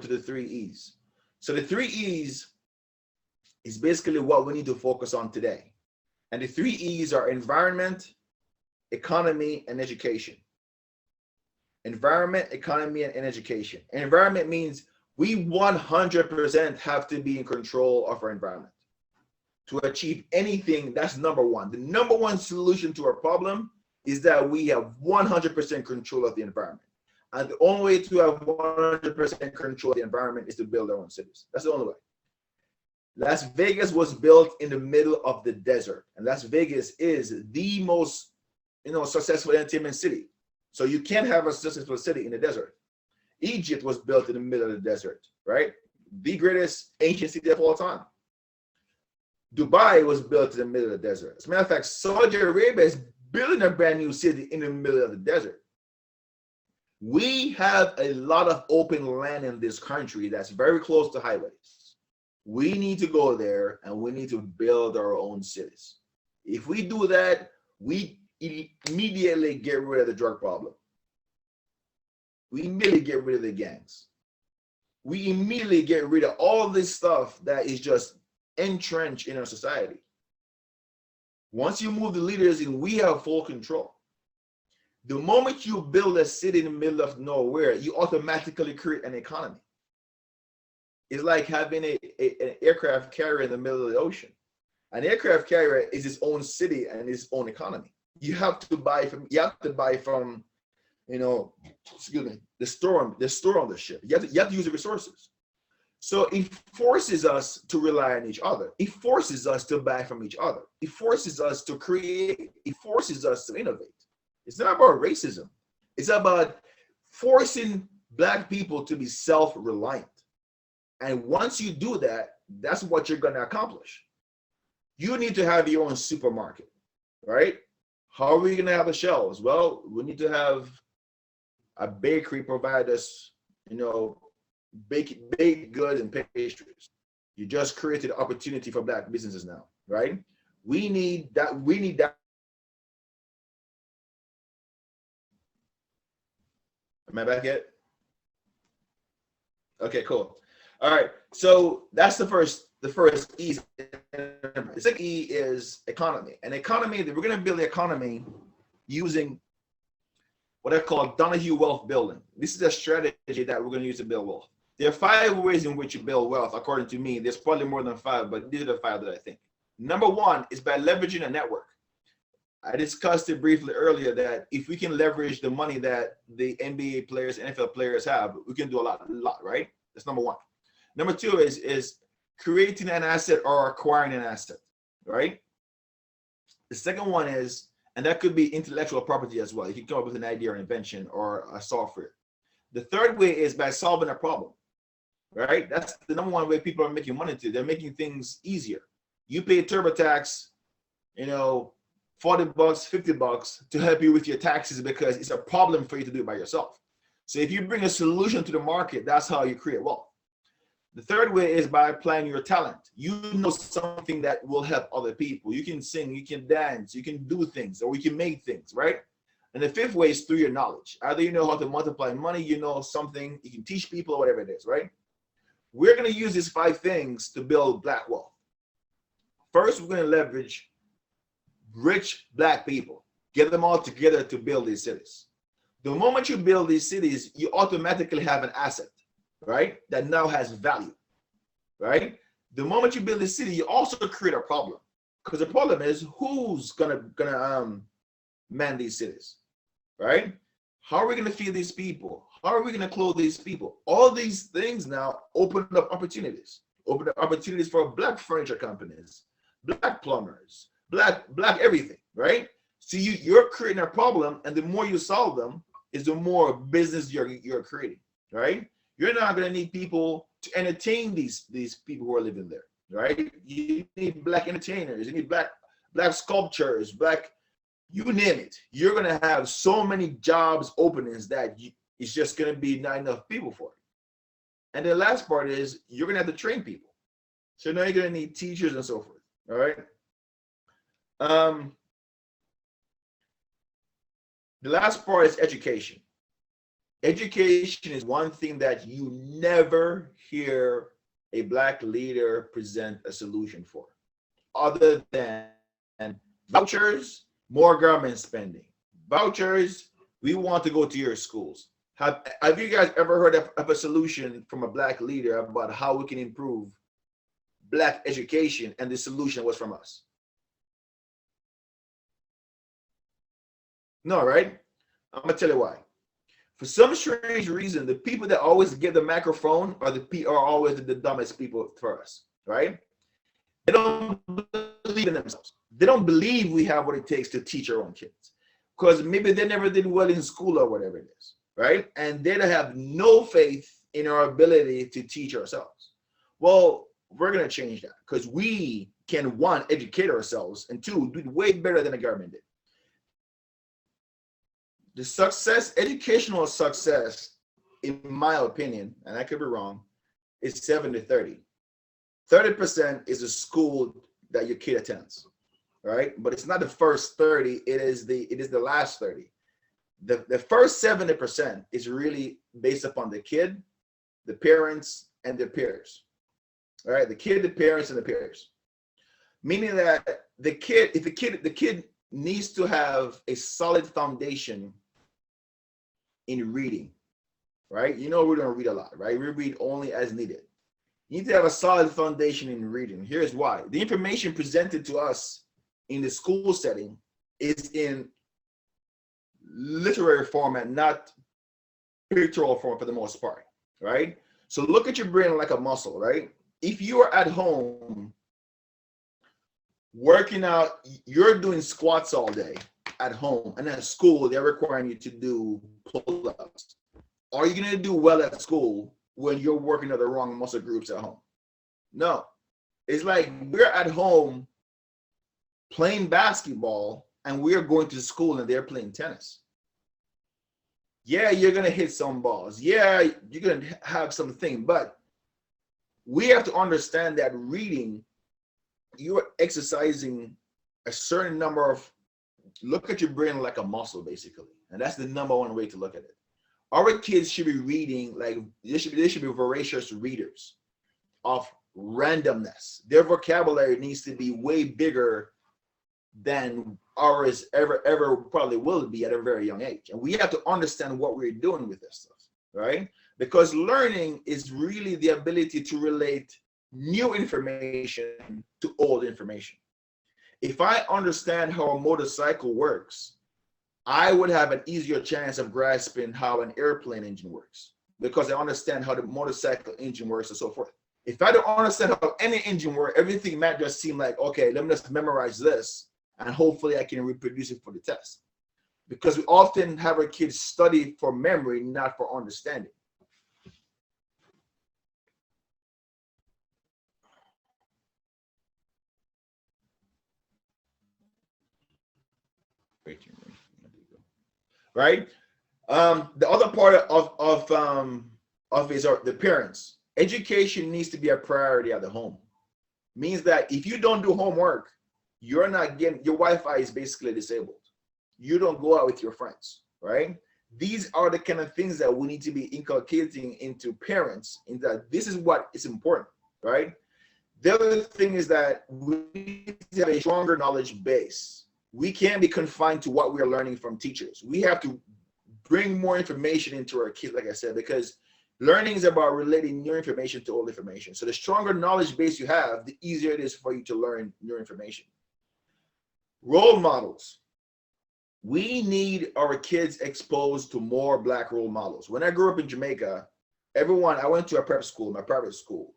to the 3 E's. So the 3 E's is basically what we need to focus on today. And the 3 E's are environment, economy, and education. Environment, economy, and education. Environment means we 100% have to be in control of our environment. To achieve anything, that's number one. The number one solution to our problem is that we have 100% control of the environment. And the only way to have 100% control of the environment is to build our own cities. That's the only way. Las Vegas was built in the middle of the desert. And Las Vegas is the most, successful entertainment city. So you can't have a successful city in the desert. Egypt was built in the middle of the desert, right? The greatest ancient city of all time. Dubai was built in the middle of the desert. As a matter of fact, Saudi Arabia is building a brand new city in the middle of the desert. We have a lot of open land in this country that's very close to highways. We need to go there and we need to build our own cities. If we do that, we immediately get rid of the drug problem. We immediately get rid of the gangs. We immediately get rid of all this stuff that is just entrenched in our society. Once you move the leaders in, we have full control. The moment you build a city in the middle of nowhere, you automatically create an economy. It's like having an aircraft carrier in the middle of the ocean. An aircraft carrier is its own city and its own economy. You have to buy from, the store on the ship. You have to use the resources. So it forces us to rely on each other. It forces us to buy from each other. It forces us to create. It forces us to innovate. It's not about racism. It's about forcing Black people to be self-reliant. And once you do that, that's what you're going to accomplish. You need to have your own supermarket, right? How are we going to have the shelves? Well, we need to have a bakery provide us, baked goods and pastries. You just created opportunity for Black businesses now, right? We need that. We need that. Am I back yet? Okay, cool. All right. So that's the first E. The second E is economy. And economy, we're going to build the economy using what I call Donahue wealth building. This is a strategy that we're going to use to build wealth. There are 5 ways in which you build wealth, according to me. There's probably more than 5, but these are the 5 that I think. Number 1 is by leveraging a network. I discussed it briefly earlier that if we can leverage the money that the NBA players, NFL players have, we can do a lot, right? That's number 1. Number 2 is creating an asset or acquiring an asset, right? The second one is, and that could be intellectual property as well. You can come up with an idea or invention or a software. The third way is by solving a problem, right? That's the number 1 way people are making money today. They're making things easier. You pay TurboTax, $40, $50 to help you with your taxes because it's a problem for you to do it by yourself. So if you bring a solution to the market, that's how you create wealth. The third way is by applying your talent. You know something that will help other people. You can sing, you can dance, you can do things, or you can make things, right? And the 5th way is through your knowledge. Either you know how to multiply money, you know something, you can teach people, or whatever it is, right? We're going to use these 5 things to build Black wealth. First, we're going to leverage rich Black people, get them all together to build these cities. The moment you build these cities, you automatically have an asset, right? That now has value, right? The moment you build this city, you also create a problem, because the problem is who's gonna man these cities, right? How are we gonna feed these people? How are we gonna clothe these people? All these things now open up opportunities. Open up opportunities for Black furniture companies, Black plumbers, Black everything, right? So you're creating a problem, and the more you solve them, is the more business you're creating, right? You're not going to need people to entertain these people who are living there, right? You need Black entertainers, you need Black sculptors, Black, you name it. You're going to have so many jobs openings that it's just going to be not enough people for it. And the last part is you're going to have to train people. So now you're going to need teachers and so forth, all right? The last part is education. Education is one thing that you never hear a black leader present a solution for, other than vouchers, more government spending. Vouchers, we want to go to your schools. Have you guys ever heard of a solution from a black leader about how we can improve black education? And the solution was from us. No, right? I'm gonna tell you why. For some strange reason, the people that always get the microphone are always the dumbest people for us, right? They don't believe in themselves. They don't believe we have what it takes to teach our own kids, because maybe they never did well in school or whatever it is, right? And they don't have no faith in our ability to teach ourselves. Well, we're gonna change that, because we can, one, educate ourselves, and two, do way better than the government did. The success, educational success, in my opinion, and I could be wrong, is 70-30. 30% is a school that your kid attends, right? But it's not the first 30, it is the last 30. The first 70% is really based upon the kid, the parents, and their peers. All right, the kid, the parents, and the peers. Meaning that the kid needs to have a solid foundation in reading, right? You know, we don't read a lot, right? We read only as needed. You need to have a solid foundation in reading. Here's why. The information presented to us in the school setting is in literary format, not pictorial form for the most part, right? So look at your brain like a muscle, right? If you are at home working out, you're doing squats all day at home, and at school they're requiring you to do pull-ups. Are you going to do well at school when you're working at the wrong muscle groups at home? No. It's like we're at home playing basketball and we're going to school and they're playing tennis. Yeah, you're going to hit some balls. Yeah, you're going to have something, but we have to understand that reading, you're exercising a certain number of, look at your brain like a muscle, basically. And that's the number one way to look at it. Our kids should be reading, like they should be voracious readers of randomness. Their vocabulary needs to be way bigger than ours ever probably will be at a very young age. And we have to understand what we're doing with this stuff, right? Because learning is really the ability to relate new information to old information. If I understand how a motorcycle works, I would have an easier chance of grasping how an airplane engine works, because I understand how the motorcycle engine works and so forth. If I don't understand how any engine works, everything might just seem like, okay, let me just memorize this and hopefully I can reproduce it for the test. Because we often have our kids study for memory, not for understanding. Right? The other part of is the parents. Education needs to be a priority at the home. Means that if you don't do homework, you're not getting, your Wi-Fi is basically disabled. You don't go out with your friends, right? These are the kind of things that we need to be inculcating into parents, in that this is what is important, right? The other thing is that we need to have a stronger knowledge base. We can't be confined to what we're learning from teachers. We have to bring more information into our kids, like I said, because learning is about relating new information to old information. So the stronger knowledge base you have, the easier it is for you to learn new information. Role models. We need our kids exposed to more Black role models. When I grew up in Jamaica, I went to a prep school, my private school.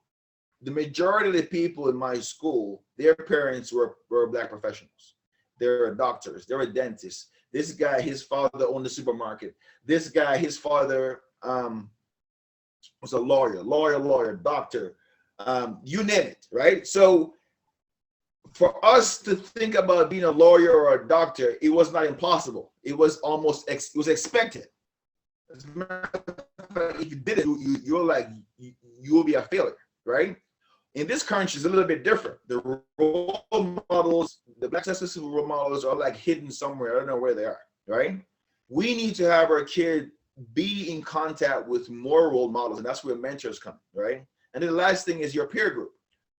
The majority of the people in my school, their parents were Black professionals. They were doctors, they were dentists. This guy, his father owned a supermarket. This guy, his father was a lawyer, doctor, you name it, right? So for us to think about being a lawyer or a doctor, it was not impossible. It was almost, it was expected. As a matter of fact, if you did it, you're like, you will be a failure, right? In this country, it's a little bit different. The role models, the Black successful role models are like hidden somewhere. I don't know where they are, right? We need to have our kid be in contact with more role models, and that's where mentors come, right? And then the last thing is your peer group.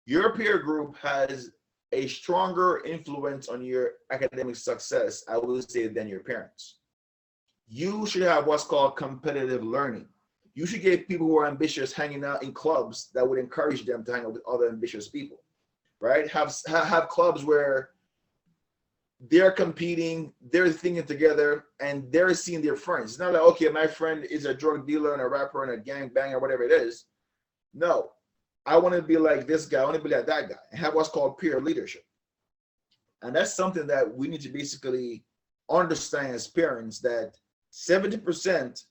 Your peer group has a stronger influence on your academic success, I would say, than your parents. You should have what's called competitive learning. You should get people who are ambitious hanging out in clubs that would encourage them to hang out with other ambitious people, right? Have clubs where they're competing, they're thinking together, and they're seeing their friends. It's not like, okay, my friend is a drug dealer and a rapper and a gang banger, whatever it is. No, I want to be like this guy. I want to be like that guy. And have what's called peer leadership. And that's something that we need to basically understand as parents, that 70%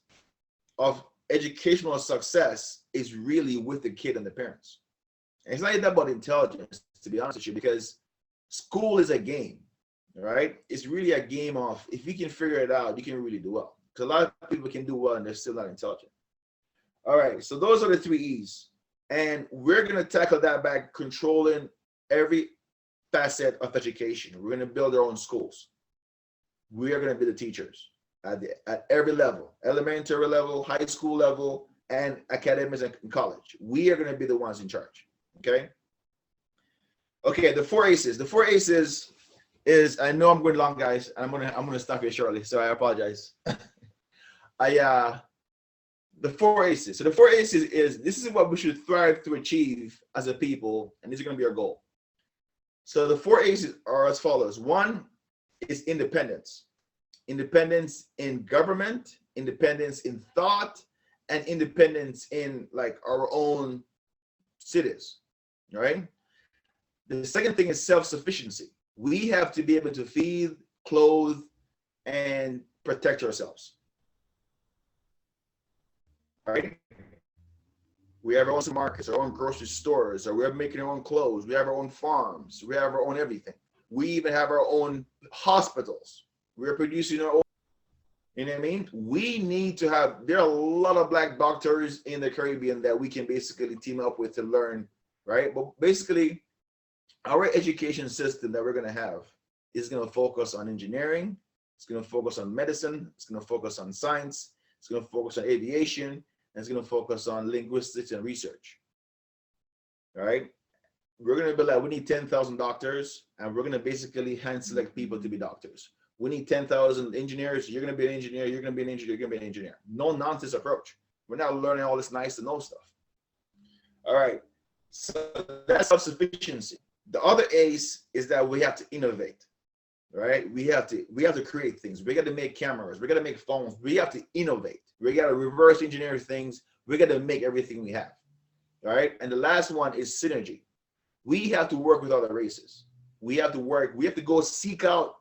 of educational success is really with the kid and the parents. And it's not even about intelligence, to be honest with you, because school is a game, right? It's really a game of, if you can figure it out, you can really do well. Because a lot of people can do well and they're still not intelligent. All right, so those are the 3 E's. And we're going to tackle that by controlling every facet of education. We're going to build our own schools. We are going to be the teachers at every level, elementary level, high school level, and academics and college. We are going to be the ones in charge. Okay. Okay. The 4 aces. The 4 aces is, I know I'm going long, guys. And I'm gonna stop here shortly, so I apologize. The 4 aces. So the 4 aces is, this is what we should strive to achieve as a people, and this is going to be our goal. So the 4 aces are as follows. 1 is independence. Independence in government, independence in thought, and independence in like our own cities, right? The second thing is self-sufficiency. We have to be able to feed, clothe, and protect ourselves. Right? We have our own markets, our own grocery stores, or we're making our own clothes. We have our own farms. We have our own everything. We even have our own hospitals. We're producing our own. You know what I mean? We need to have, there are a lot of Black doctors in the Caribbean that we can basically team up with to learn, right? But basically, our education system that we're going to have is going to focus on engineering. It's going to focus on medicine. It's going to focus on science. It's going to focus on aviation. And it's going to focus on linguistics and research. All right? We're going to be like, we need 10,000 doctors, and we're going to basically hand select people to be doctors. We need 10,000 engineers. You're going to be an engineer. You're going to be an engineer. You're going to be an engineer. No nonsense approach. We're not learning all this nice to know stuff. All right. So that's self-sufficiency. The other ace is that we have to innovate, right? We have to create things. We got to make cameras. We got to make phones. We have to innovate. We got to reverse engineer things. We got to make everything we have, all right? And the last one is synergy. We have to work with other races. We have to go seek out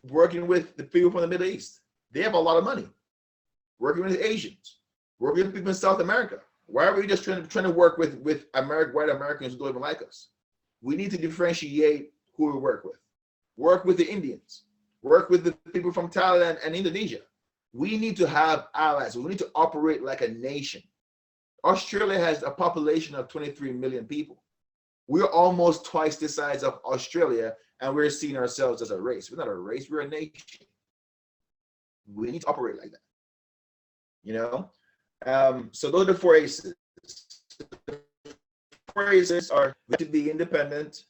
working with the people from the Middle East. They have a lot of money. Working with Asians, working with people in South America. Why are we just trying to work with white Americans who don't even like us? We need to differentiate who we work with. Work with the Indians. Work with the people from Thailand and Indonesia. We need to have allies. We need to operate like a nation. Australia has a population of 23 million people. We're almost twice the size of Australia, and we're seeing ourselves as a race. We're not a race, we're a nation. We need to operate like that. You know? So those are the 4 aces. The 4 aces are to be independent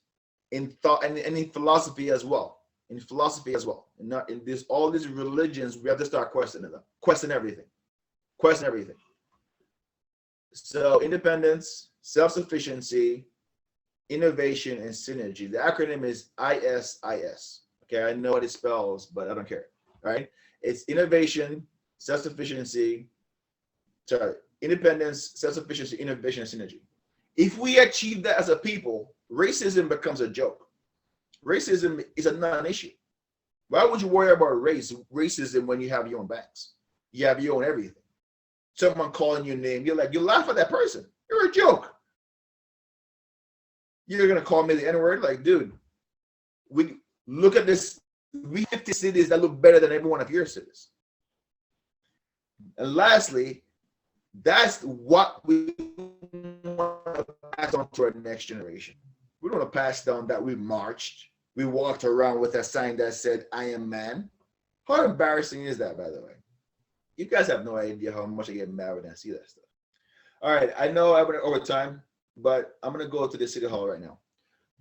in thought and in philosophy as well. In philosophy as well. And not in this, all these religions, we have to start questioning them. Question everything. Question everything. So independence, self-sufficiency, innovation, and synergy. The acronym is ISIS. Okay, I know what it spells, but I don't care. All right. It's innovation, self-sufficiency, independence, self-sufficiency, innovation, and synergy. If we achieve that as a people, racism becomes a joke. Racism is a non-issue. Why would you worry about racism when you have your own banks? You have your own everything. Someone calling your name, you laugh at that person. You're a joke. You're gonna call me the N-word? Like, dude, we look at this. We have 50 cities that look better than every one of your cities. And lastly, that's what we want to pass on to our next generation. We don't want to pass down that we marched, we walked around with a sign that said, "I am man." How embarrassing is that, by the way? You guys have no idea how much I get mad when I see that stuff. All right, I know I went over time, but I'm gonna go to the city hall right now.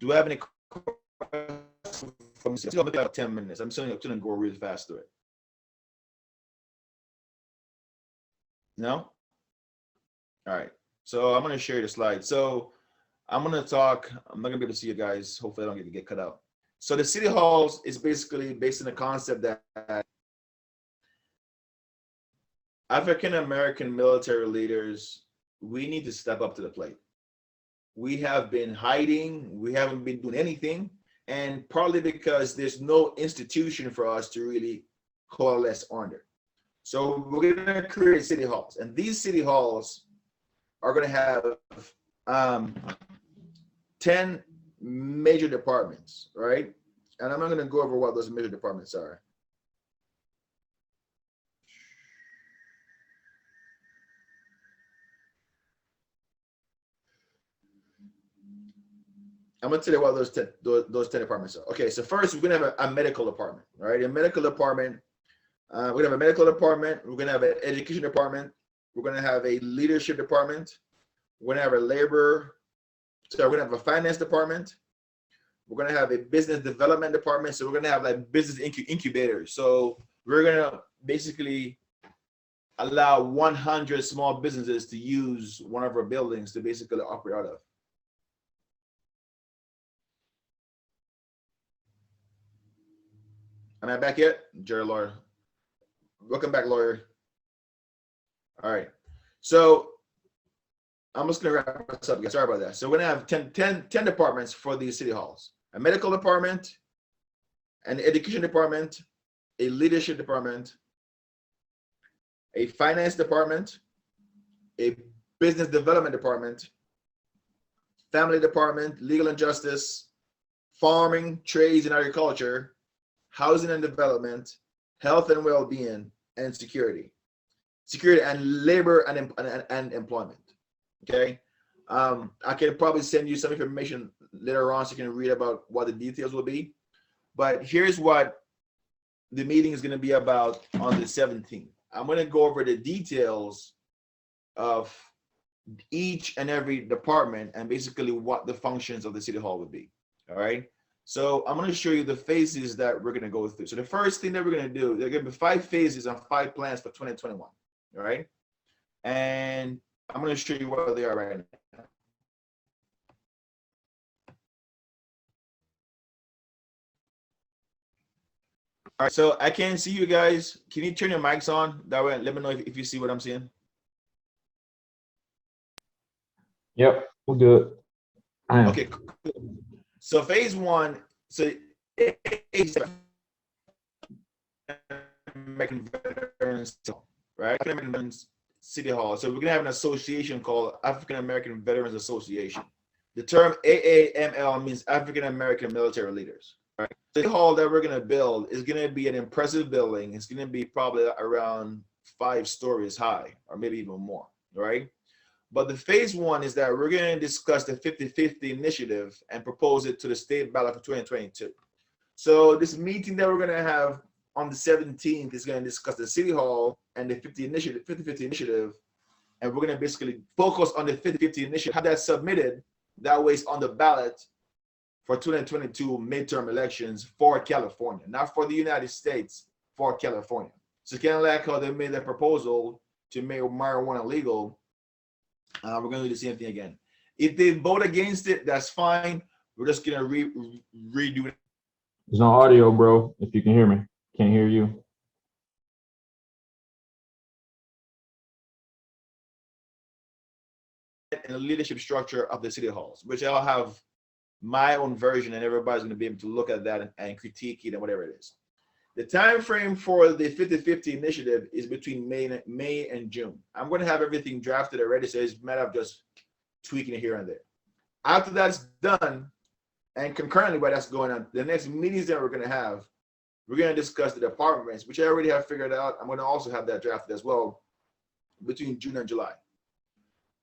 Do I have any questions from it's gonna be about 10 minutes? I'm just gonna go really fast through it. No? All right. So I'm gonna share the slide. So I'm gonna talk. I'm not gonna be able to see you guys. Hopefully, I don't get cut out. So the city halls is basically based on the concept that African American military leaders, we need to step up to the plate. We have been hiding. We haven't been doing anything, and partly because there's no institution for us to really coalesce under. So we're gonna create city halls, and these city halls are gonna have um, 10 major departments, right? And I'm not going to go over what those major departments are. I'm going to tell you what those 10 departments are. Okay, so first we're going to have a medical department, right? A medical department. We're going to have a medical department. We're going to have an education department. We're going to have a leadership department. We're going to have a we're going to have a finance department. We're going to have a business development department. So we're going to have like business incubators. So we're going to basically allow 100 small businesses to use one of our buildings to basically operate out of. Am I back yet? Jerry Lawyer. Welcome back, Lawyer. All right. So I'm just going to wrap this up. Sorry about that. So we're going to have 10 departments for these city halls. A medical department, an education department, a leadership department, a finance department, a business development department, family department, legal and justice, farming, trades and agriculture, housing and development, health and well-being, and security and labor and employment. Okay. I can probably send you some information later on so you can read about what the details will be. But here's what the meeting is going to be about on the 17th. I'm going to go over the details of each and every department and basically what the functions of the city hall would be. All right. So I'm going to show you the phases that we're going to go through. So the first thing that we're going to do, there are going to be 5 phases and 5 plans for 2021. All right. And I'm going to show you what they are right now. All right, so I can't see you guys. Can you turn your mics on? That way, let me know if you see what I'm seeing. Yep, we're good. Okay, cool. So phase 1, so American Veterans, right? African American City Hall. So we're gonna have an association called African American Veterans Association. The term AAML means African American Military Leaders. Right. The hall that we're going to build is going to be an impressive building. It's going to be probably around 5 stories high, or maybe even more, right? But the phase 1 is that we're going to discuss the 50-50 initiative and propose it to the state ballot for 2022. So this meeting that we're going to have on the 17th is going to discuss the city hall and the 50-50 initiative, and we're going to basically focus on the 50-50 initiative, have that submitted, that way it's on the ballot for 2022 midterm elections for California, not for the United States, for California. So kind of like how they made that proposal to make marijuana legal, we're going to do the same thing again. If they vote against it, that's fine. We're just going to redo it. There's no audio, bro, if you can hear me. Can't hear you. In the leadership structure of the city halls, which I'll have my own version, and everybody's going to be able to look at that and critique it and whatever it is. The time frame for the 50-50 initiative is between May and June. I'm going to have everything drafted already, so it's a matter of just tweaking it here and there. After that's done, and concurrently while that's going on, the next meetings that we're going to discuss the departments, which I already have figured out. I'm going to also have that drafted as well between June and July.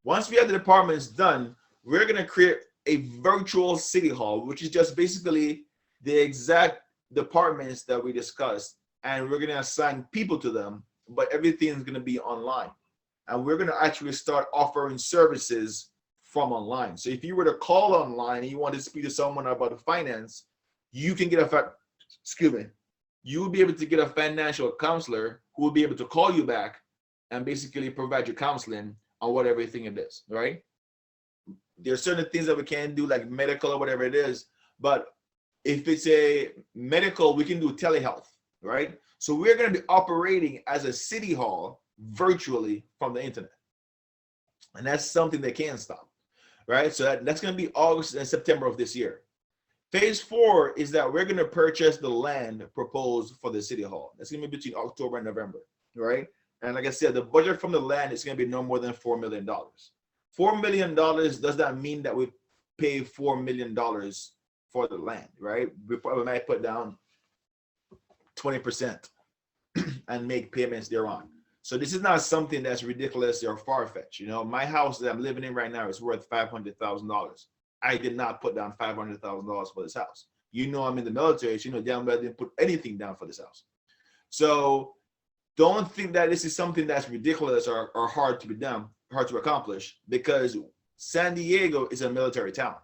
Once we have the departments done, we're going to create a virtual city hall, which is just basically the exact departments that we discussed and we're gonna assign people to them, but everything is gonna be online. And we're gonna actually start offering services from online. So if you were to call online and you want to speak to someone about the finance, you can get excuse me, you will be able to get a financial counselor who will be able to call you back and basically provide you counseling on whatever thing it is, right? There are certain things that we can do, like medical or whatever it is, but if it's a medical, we can do telehealth, right? So we're going to be operating as a city hall virtually from the internet. And that's something they can't stop, right? So that's going to be August and September of this year. Phase 4 is that we're going to purchase the land proposed for the city hall. That's going to be between October and November, right? And like I said, the budget from the land is going to be no more than $4 million. $4 million does not mean that we pay $4 million for the land, right? We probably might put down 20% and make payments thereon. So this is not something that's ridiculous or far-fetched. You know, my house that I'm living in right now is worth $500,000. I did not put down $500,000 for this house. You know, I'm in the military, so you know damn well I didn't put anything down for this house. So don't think that this is something that's ridiculous or hard to be done, hard to accomplish, because San Diego is a military town.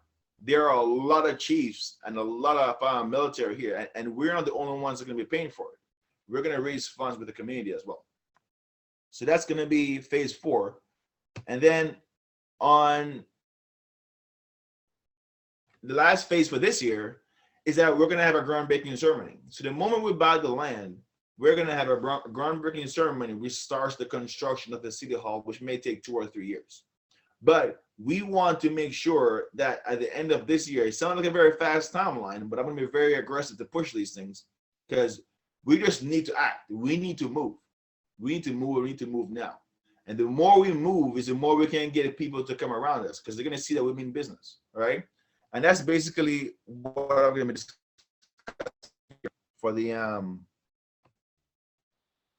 There are a lot of chiefs and a lot of military here, and we're not the only ones that are going to be paying for it. We're going to raise funds with the community as well. So that's going to be phase 4. And then on the last phase for this year is that we're going to have a groundbreaking ceremony. So the moment we buy the land, we're going to have a groundbreaking ceremony which starts the construction of the city hall, which may take 2 or 3 years. But we want to make sure that at the end of this year, it sounds like a very fast timeline, but I'm going to be very aggressive to push these things because we just need to act. We need to move. We need to move. We need to move now. And the more we move is the more we can get people to come around us because they're going to see that we mean business, right? And that's basically what I'm going to discuss for the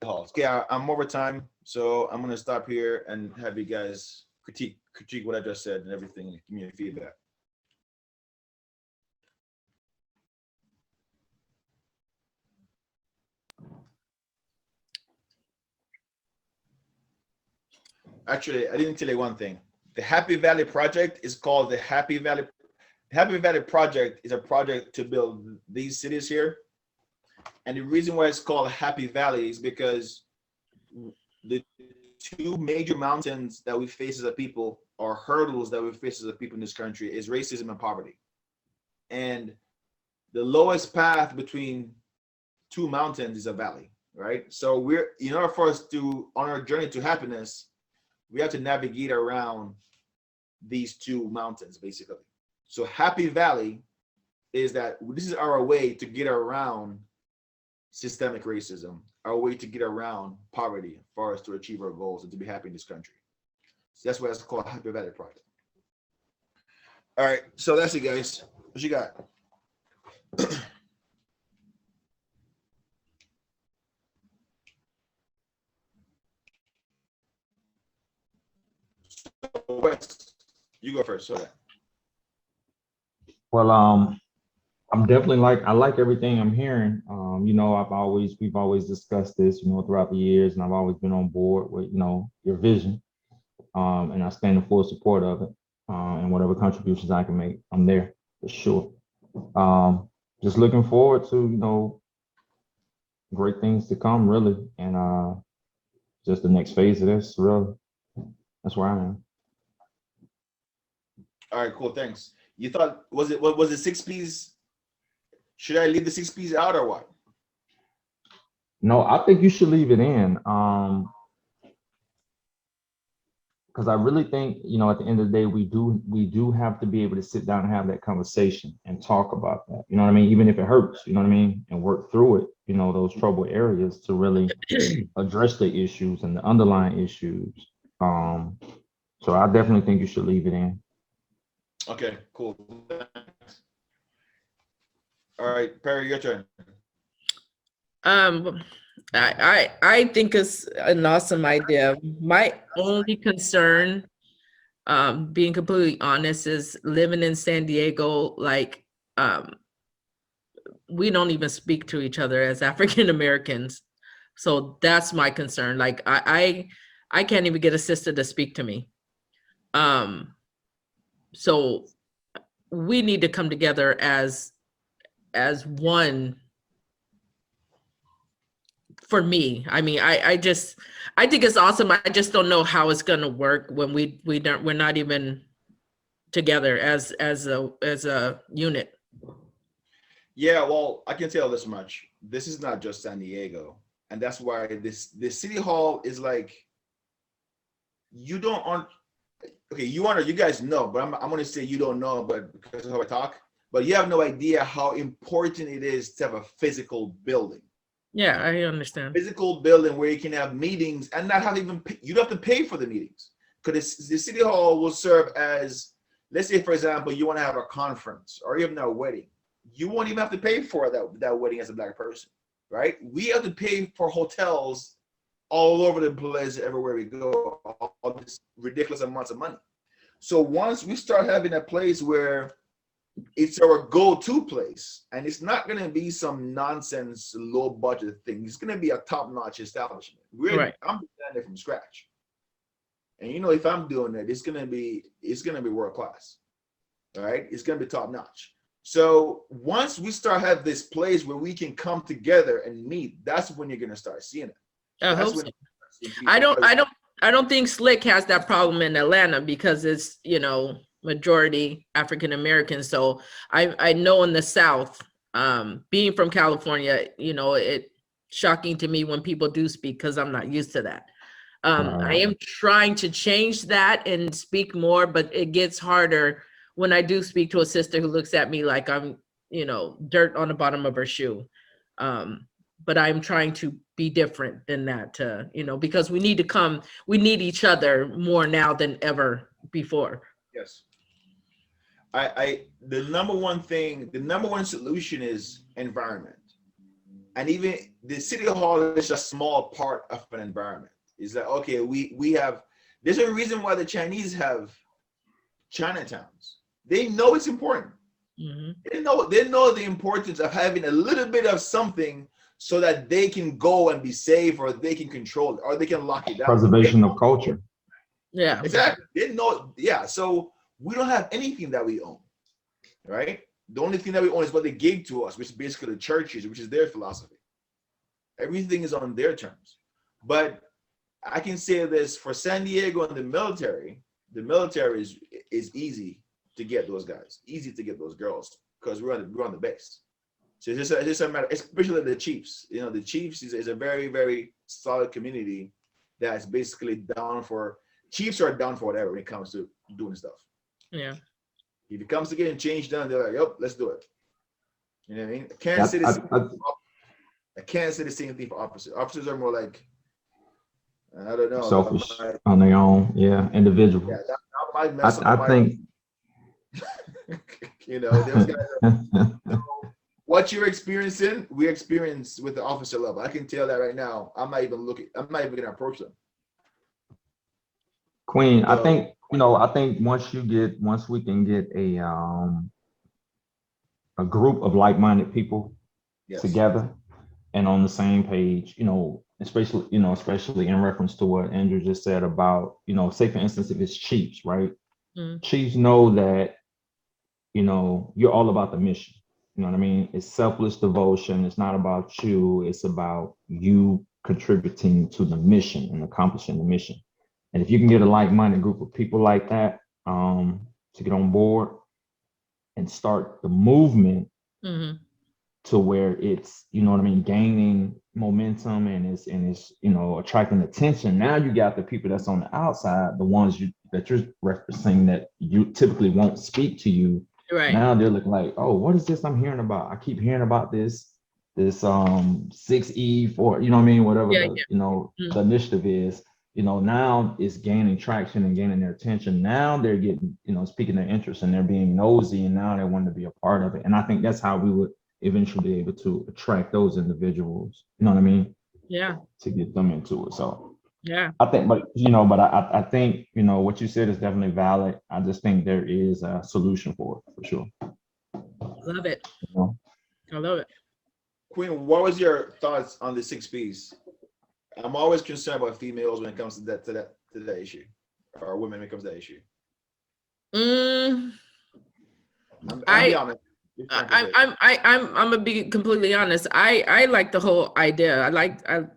halls. Yeah, I'm over time, so I'm going to stop here and have you guys critique what I just said and everything, and give me feedback. Actually, I didn't tell you one thing. The Happy Valley project is called the Happy Valley. Happy Valley project is a project to build these cities here. And the reason why it's called Happy Valley is because the 2 major mountains that we face as a people, or hurdles that we face as a people in this country, is racism and poverty. And the lowest path between 2 mountains is a valley, right? So we're, in order for us to, on our journey to happiness, we have to navigate around these 2 mountains, basically. So Happy Valley is that this is our way to get around systemic racism, our way to get around poverty for us to achieve our goals and to be happy in this country. So that's why it's called Happy Valley Project. All right, so that's it, guys. What you got? Wes, you go first. So Well, I'm definitely I like everything I'm hearing. You know, we've always discussed this, you know, throughout the years, and I've always been on board with, you know, your vision. And I stand in full support of it. And whatever contributions I can make, I'm there for sure. Just looking forward to, you know, great things to come, really, and just the next phase of this, really. That's where I am. all right, cool. Thanks. You thought was it 6 P's? Should I leave the 6 P's out or what? No, I think you should leave it in. Because I really think, you know, at the end of the day, we do have to be able to sit down and have that conversation and talk about that. You know what I mean? Even if it hurts, you know what I mean? And work through it, you know, those trouble areas to really address the issues and the underlying issues. So I definitely think you should leave it in. Okay, cool. All right, Perry, your turn. I think it's an awesome idea. My only concern, being completely honest, is living in San Diego. Like, we don't even speak to each other as African Americans. So that's my concern. Like I can't even get a sister to speak to me. So we need to come together as one. For me, I mean, I think it's awesome. I just don't know how it's gonna work when we're not even together as a unit. Yeah, well, I can tell this much. This is not just San Diego, and that's why this city hall is like, you don't on. Okay, you guys know, but I'm gonna say you don't know, but because of how I talk, but you have no idea how important it is to have a physical building. Yeah, I understand. Physical building where you can have meetings and not have even you don't have to pay for the meetings, because the city hall will serve as, let's say for example, you want to have a conference or even a wedding. You won't even have to pay for that wedding as a Black person, right? We have to pay for hotels all over the place, everywhere we go, all this ridiculous amounts of money. So once we start having a place where it's our go-to place, and it's not going to be some nonsense low budget thing, it's going to be a top-notch establishment. Right. I'm starting it from scratch, and if I'm doing it, it's going to be world class. All right, it's going to be top-notch. So once we start have this place where we can come together and meet, that's when you're going to start seeing it. I hope so. I don't think Slick has that problem in Atlanta because it's, majority African American. So I know in the South, being from California, it's shocking to me when people do speak because I'm not used to that. I am trying to change that and speak more, but it gets harder when I do speak to a sister who looks at me like I'm, dirt on the bottom of her shoe. But I'm trying to be different than that, because we need each other more now than ever before. Yes. The number one solution is environment. And even the city hall is a small part of an environment. It's like, okay, we have, there's a reason why the Chinese have Chinatowns. They know it's important. Mm-hmm. They know the importance of having a little bit of something so that they can go and be safe, or they can control it, or they can lock it down. Preservation of culture. Yeah. Exactly. They know, yeah. So we don't have anything that we own, right? The only thing that we own is what they gave to us, which is basically the churches, which is their philosophy. Everything is on their terms. But I can say this for San Diego and the military is easy to get those guys, easy to get those girls, because we're on the base. So it's just a matter, especially the Chiefs. The Chiefs is a very, very solid community that's basically Chiefs are down for whatever when it comes to doing stuff. Yeah. If it comes to getting change done, they're like, yep, let's do it. You know what I mean? Kansas City, same thing for officers. Officers are more like, I don't know, selfish on their own, individual. Yeah, that might mess up I think those guys are, what you're experiencing, we experience with the officer level. I can tell that right now. I'm not even gonna approach them. Queen, so, I think once we can get a group of like-minded people together and on the same page, especially in reference to what Andrew just said about, say for instance, if it's Chiefs, right? Mm. Chiefs know that, you're all about the mission. You know what I mean? It's selfless devotion. It's not about you. It's about you contributing to the mission and accomplishing the mission. And if you can get a like-minded group of people like that to get on board and start the movement to where it's, gaining momentum and it's attracting attention. Now you got the people that's on the outside, the ones that you're referencing that you typically won't speak to you. Right. Now they're looking like, oh, what is this I'm hearing about? I keep hearing about this 6E4, whatever the initiative is. Now it's gaining traction and gaining their attention. Now they're getting, speaking their interest, and they're being nosy, and now they want to be a part of it. And I think that's how we would eventually be able to attract those individuals. You know what I mean? Yeah. To get them into it. So yeah, I think, but I think, what you said is definitely valid. I just think there is a solution for it, for sure. Love it. I love it. Queen, what was your thoughts on the 6 Ps? I'm always concerned about females when it comes to that issue, or women when it comes to that issue. Mm, I'm be I honest. Be frank with it. I'm gonna be completely honest. I like the whole idea.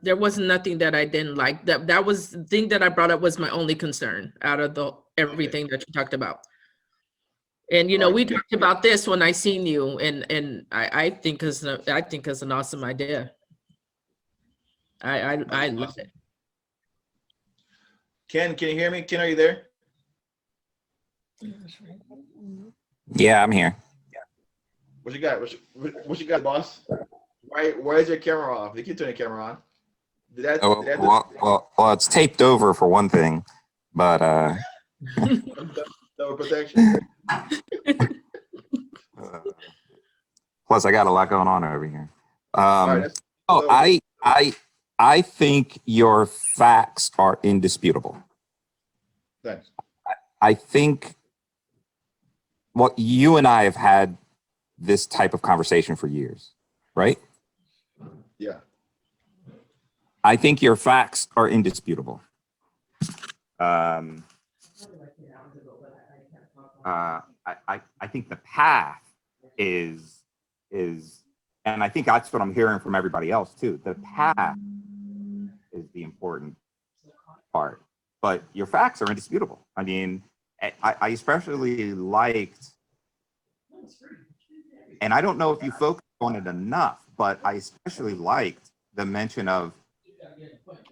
There was nothing that I didn't like. That was the thing that I brought up was my only concern out of the everything that you talked about. And All right. we talked about this when I seen you, and I think it's an awesome idea. I love Awesome. it. Ken, can you hear me? Ken, are you there? Yeah, I'm here. What you got? What you got, boss? Why is your camera off? You can turn the camera on. Did that? Oh, Did that well, it's taped over for one thing, but double protection? plus I got a lot going on over here. All right. Oh, I think your facts are indisputable. Thanks. I think you and I have had this type of conversation for years, right? Yeah. I think your facts are indisputable. I think the path is, and I think that's what I'm hearing from everybody else too. The path is the important part, but your facts are indisputable. I mean, I especially liked, and I don't know if you focused on it enough, but I especially liked the mention of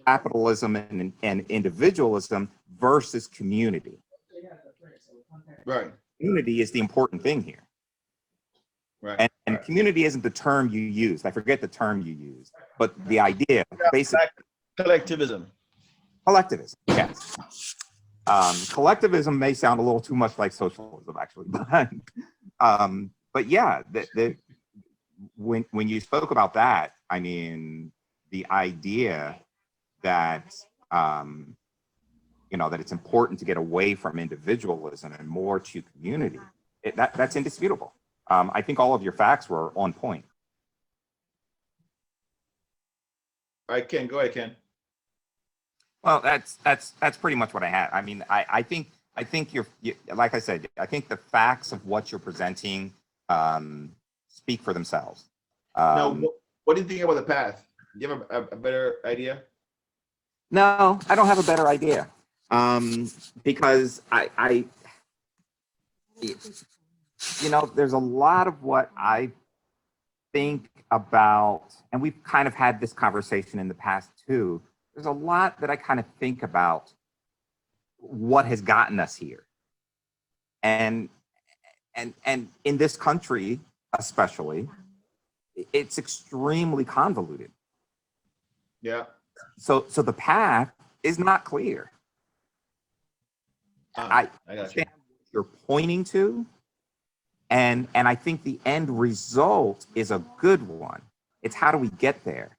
capitalism and individualism versus community. Right. Community is the important thing here. Right. And community isn't the term you used. I forget the term you used, but the idea, basically, Collectivism. collectivism. Yes. Collectivism may sound a little too much like socialism, actually, but yeah, when you spoke about that, I mean, the idea that that it's important to get away from individualism and more to community, that's indisputable. I think all of your facts were on point. All right, Ken, go ahead, Ken. Well, that's pretty much what I had. I mean, I think you're like I said, I think the facts of what you're presenting speak for themselves. Now, what do you think about the path? Do you have a better idea? No, I don't have a better idea. Because I there's a lot of what I think about, and we've kind of had this conversation in the past too. There's a lot that I kind of think about what has gotten us here. And in this country, especially, it's extremely convoluted. Yeah. So the path is not clear. I understand what you're pointing to, and I think the end result is a good one. It's how do we get there,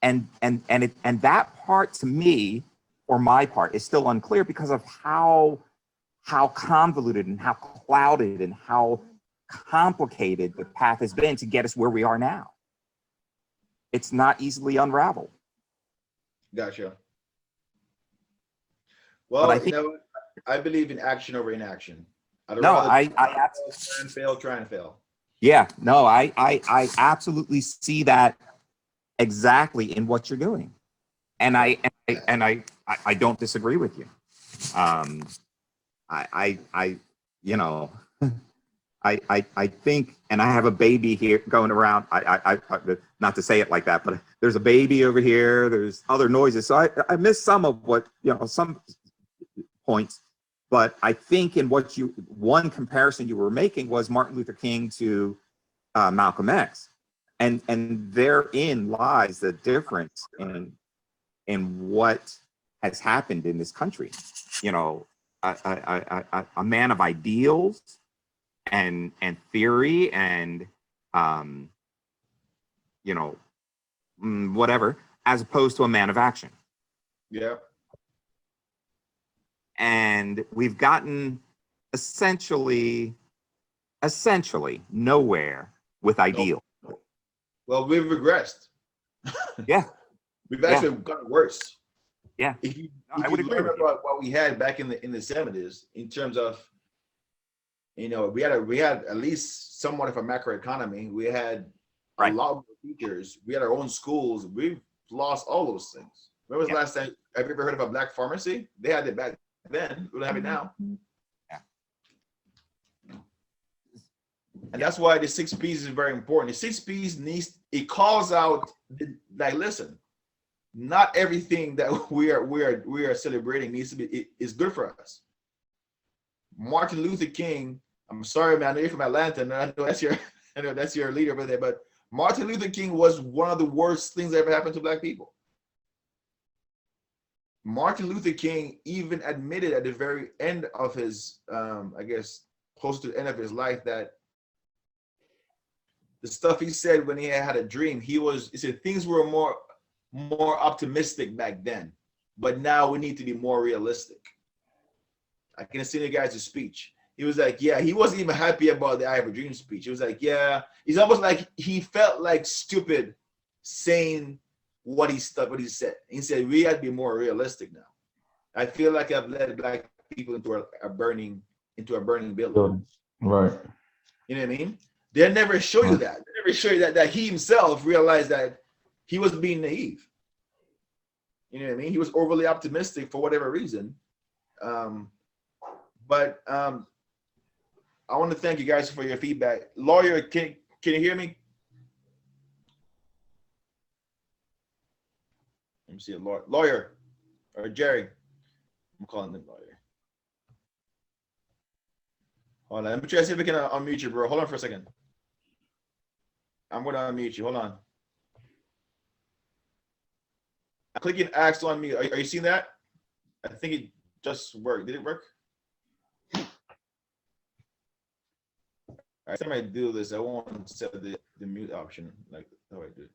and that part to me, or my part, is still unclear because of how convoluted and how clouded and how complicated the path has been to get us where we are now. It's not easily unraveled. Gotcha. Well, I think, I believe in action over inaction. I try and fail. Yeah, no, I absolutely see that exactly in what you're doing, and I don't disagree with you. I think, and I have a baby here going around. I not to say it like that, but there's a baby over here. There's other noises, so I missed some of what some points. But I think in one comparison you were making was Martin Luther King to Malcolm X, and therein lies the difference in what has happened in this country. A man of ideals and theory and whatever, as opposed to a man of action. Yeah. And we've gotten essentially nowhere with ideals. Well, we've regressed. Yeah. We've actually gotten worse. Yeah. If you, I would agree with you. about what we had back in the 70s in terms of, we had at least somewhat of a macro economy. We had a Right. lot of teachers. We had our own schools. We've lost all those things. When was the last time have you ever heard of a black pharmacy? They had it back then. We don't have it now. Yeah. And that's why the 6 P's is very important. The 6 P's it calls out like, listen, not everything that we are celebrating needs to be is good for us. Martin Luther King, I'm sorry, man, I know you're from Atlanta, and I know that's your leader over there, but Martin Luther King was one of the worst things that ever happened to black people. Martin Luther King even admitted at the very end of his, I guess, close to the end of his life, that the stuff he said when he had a dream, he said things were more optimistic back then, but now we need to be more realistic. I can see the guy's speech. He was like, yeah, he wasn't even happy about the I Have a Dream speech. He was like, yeah, he's almost like he felt like stupid saying what he said. He said, we have to be more realistic now. I feel like I've led black people into a burning building. Right. You know what I mean? They never show you that. They never show you that he himself realized that he was being naive. You know what I mean? He was overly optimistic for whatever reason. But I want to thank you guys for your feedback. Lawyer, can you hear me? Let me see a lawyer or Jerry. I'm calling him lawyer. Hold on. Let me try to see if we can unmute you, bro. Hold on for a second. I'm going to unmute you. Hold on. I'm clicking ask to unmute. Are you seeing that? I think it just worked. Did it work? Every time I do this, I won't set the mute option like how I do.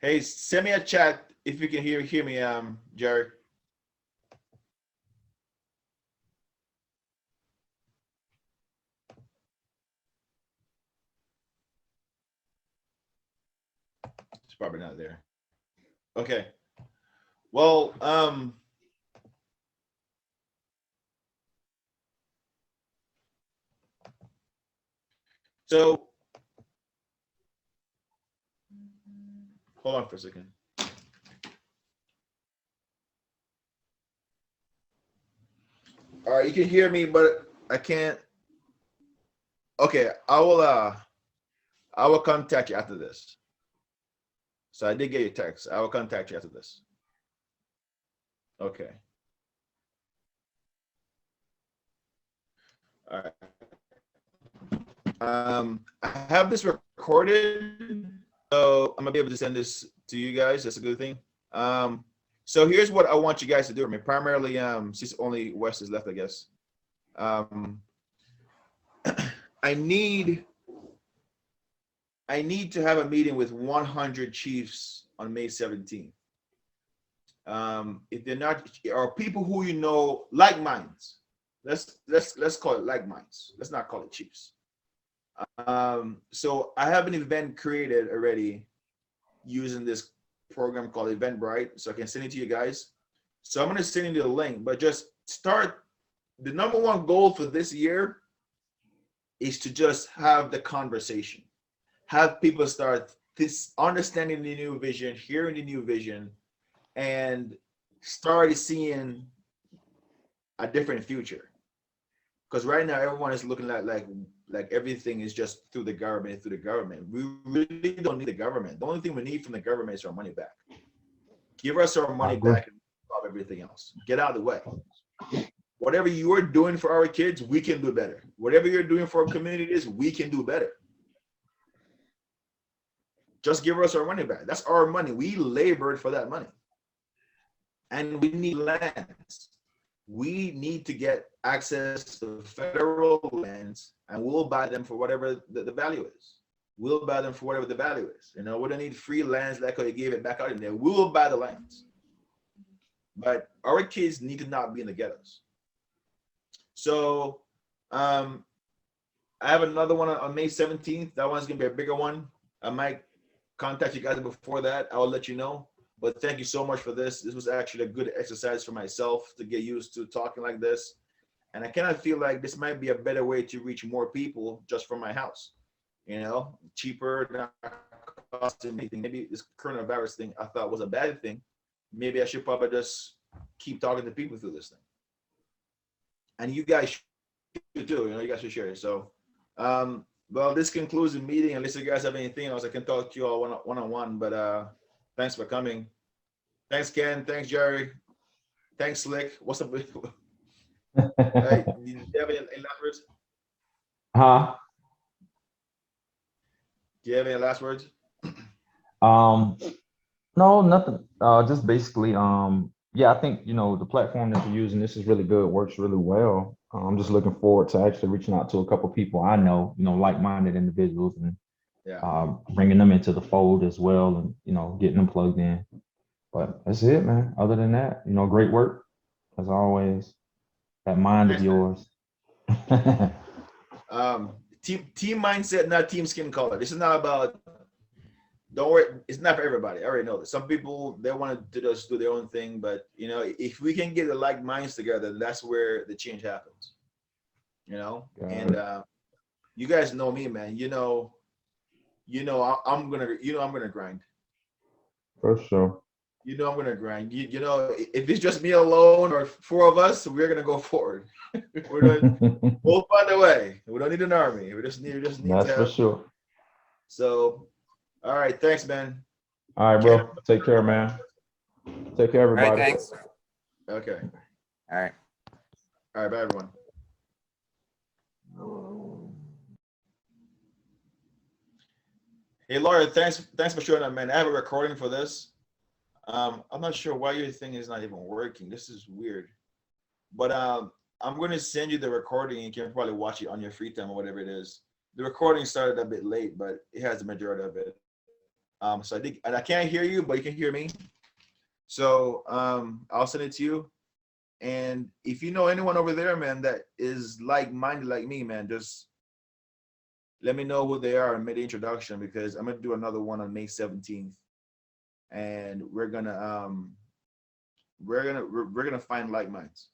Hey, send me a chat if you can hear me, Jerry. It's probably not there. Okay. Well, so hold on for a second. All right, you can hear me, but I can't. Okay, I will contact you after this. So I did get your text. I will contact you after this. Okay. All right. I have this recorded, so I'm gonna be able to send this to you guys. That's a good thing. So here's what I want you guys to do. I mean, primarily, since only West is left, I guess. I need to have a meeting with 100 chiefs on May 17th. If they're not, or people who you know, like minds. Let's call it like minds. Let's not call it chiefs. So I have an event created already using this program called Eventbrite, so I can send it to you guys. So I'm going to send you the link, but just start. The number one goal for this year is to just have the conversation, have people start this understanding the new vision, hearing the new vision, and start seeing a different future. Because right now everyone is looking at like everything is just through the government. We really don't need the government. The only thing we need from the government is our money back. Give us our money back and stop everything else. Get out of the way. Whatever you are doing for our kids, we can do better. Whatever you're doing for our communities, we can do better. Just give us our money back. That's our money. We labored for that money. And we need lands. We need to get access to federal lands, and we'll buy them for whatever the value is. We'll buy them for whatever the value is. We don't need free lands like how you gave it back out in there. We will buy the lands. But our kids need to not be in the ghettos. So I have another one on May 17th. That one's gonna be a bigger one. I might contact you guys before that. I will let you know. But thank you so much for this. This was actually a good exercise for myself to get used to talking like this. And I kind of feel like this might be a better way to reach more people just from my house. You know, cheaper, not costing anything. Maybe this coronavirus thing I thought was a bad thing. Maybe I should probably just keep talking to people through this thing. And you guys should too. You know, you guys should share it. So, well, this concludes the meeting. Unless you guys have anything else, I can talk to you all one-on-one. But thanks for coming. Thanks, Ken. Thanks, Jerry. Thanks, Slick. What's up? Hey, do you have any last words? Huh? Do you have any last words? No, nothing. Just basically, yeah, I think, the platform that you're using, this is really good, works really well. I'm just looking forward to actually reaching out to a couple people I know, like-minded individuals, and Yeah. bringing them into the fold as well, and, getting them plugged in. But that's it, man. Other than that, great work as always. That mind of Thanks, man. yours. Team mindset, not team skin color. This is not about. Don't worry, it's not for everybody. I already know this. Some people, they want to just do their own thing, but if we can get the like minds together, that's where the change happens. And you guys know me, man. I'm gonna grind. For sure. I'm gonna grind. If it's just me alone or four of us, we're gonna go forward. We'll find a way. We don't need an army. We just need That's to for sure. So, all right, thanks, man. All right, bro. Take care, man. Take care, All right, everybody. thanks. Okay. All right. All right, bye, everyone. Hey, Laura, thanks for showing up, man. I have a recording for this. I'm not sure why your thing is not even working. This is weird. But I'm going to send you the recording. You can probably watch it on your free time or whatever it is. The recording started a bit late, but it has the majority of it. So I can't hear you, but you can hear me. So I'll send it to you. And if you know anyone over there, man, that is like-minded like me, man, just let me know who they are and make the introduction, because I'm gonna do another one on May 17th, and we're gonna find like minds.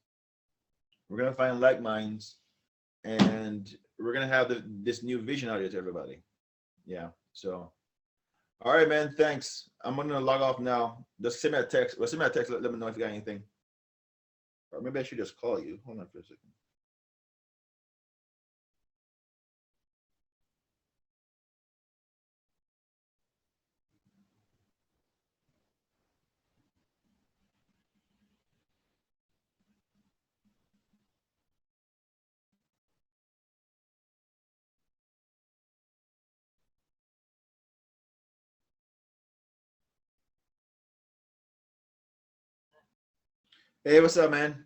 We're gonna find like minds, and we're gonna have this new vision out here to everybody. Yeah. So, all right, man. Thanks. I'm gonna log off now. Just send me a text. Well, send me a text. Let me know if you got anything. Or maybe I should just call you. Hold on for a second. Hey, what's up, man?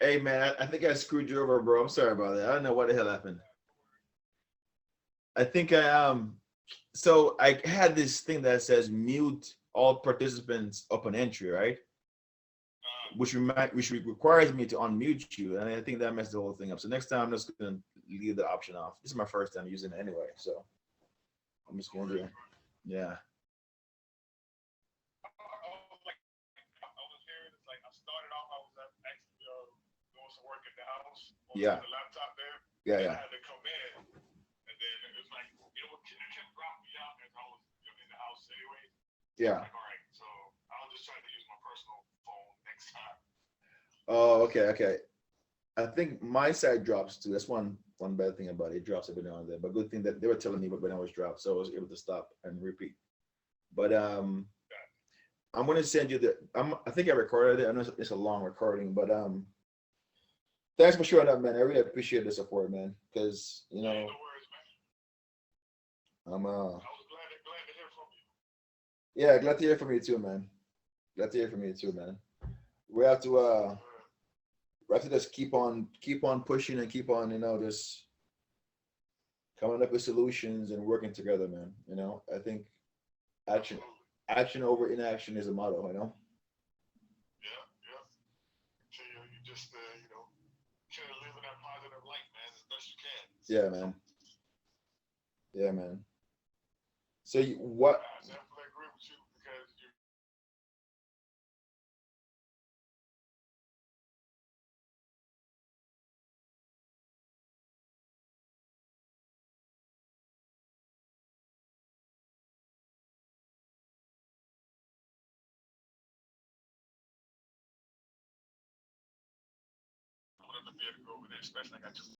Hey, man, I think I screwed you over, bro. I'm sorry about that. I don't know what the hell happened. I think so I had this thing that says mute all participants upon entry, right? Which requires me to unmute you, and I think that messed the whole thing up. So next time I'm just gonna leave the option off. This is my first time using it anyway, so I'm just gonna do it. Yeah. Yeah. Yeah, yeah. Yeah. Oh, okay. I think my side drops too. That's one bad thing about it. It drops every now and then. But good thing that they were telling me when I was dropped, so I was able to stop and repeat. But I'm gonna send you I think I recorded it. I know it's a long recording, but thanks for showing up, man. I really appreciate the support, man. Because I'm yeah, glad to hear from you too, man. Glad to hear from you too, man. We have to just keep on pushing and keep on, just coming up with solutions and working together, man. I think action over inaction is a motto, Yeah. So you just try to live in that positive light, man, as best you can. Yeah, man. Yeah, man. So what? I definitely agree with you because you. I want to be able to go over there, especially I got